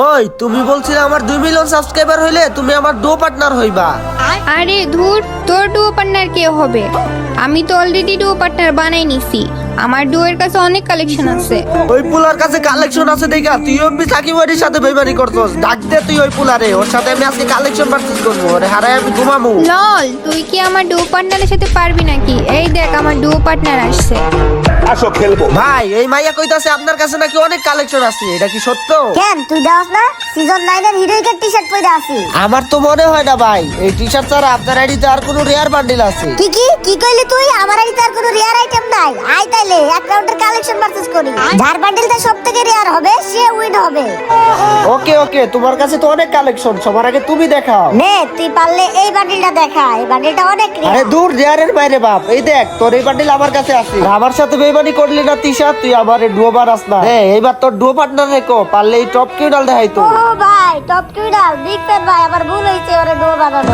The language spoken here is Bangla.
ওই তুমি বলছিলে আমার 2 মিলিয়ন সাবস্ক্রাইবার হইলে তুমি আমার ডো পার্টনার হইবা। আরে ধুর, তোর ডুও পার্টনার কে হবে? আমি তো অলরেডি ডুও পার্টনার বানাই নিছি। আমার ডুয়ের কাছে অনেক কালেকশন আছে। ওই পুলার কাছে কালেকশন আছে দেখা তুই এমনি সাকিব আলীর সাথে বেইমানি করছস। ডাক দে তুই ওই পুলারে, ওর সাথে আমি আজকে কালেকশন পারচেজ করব। ওরে হারাই আমি ঘুমামু। লল, তুই কি আমার ডুও পার্টনারের সাথে পারবি নাকি? এই দেখ আমার ডুও পার্টনার আসছে। আসো খেলবো। ভাই এই মাইয়া কইতাছে আপনার কাছে নাকি অনেক কালেকশন আছে, এটা কি সত্য? কেন তুই দাস না সিজন 9 এর হিরোইকের টি-শার্ট পরে আছি। আমার তো মনে হয় না ভাই, এই টি-শার্ট ছাড়া আপনার আইডিতে আর কোনো রেয়ার বান্ডিল আছে। কি কইলি তুই? আমার আইতে আর কোনো রেয়ার আইটেম নাই। আই তাইলে এক রাউন্ডের কালেকশন পারচেজ করি। যার বান্ডিলটা সবথেকে রেয়ার হবে সে উইন হবে। ওকে ওকে, তোমার কাছে তো অনেক কালেকশন, সবার আগে তুমি দেখাও। নে তুই পারলে এই বান্ডিলটা দেখা। এই বান্ডিলটা অনেক আরে রেয়ার। দূর, রেয়ারের বাইরে বাপ। এই দেখ তোর এই বান্ডিল আমার কাছে আছে। আমার সাথে বেইমানি করলি না তিশা, তুই আমার ডুও বানাস না। এইবার তোর ডুও পার্টনার রেখো, পারলে এই টপ কিউডাল দেখাই তো। ও ভাই টপ কিউডাল বিগ ফ্যান ভাই, আমার ভুল হইছে ওরে ডো বানানো।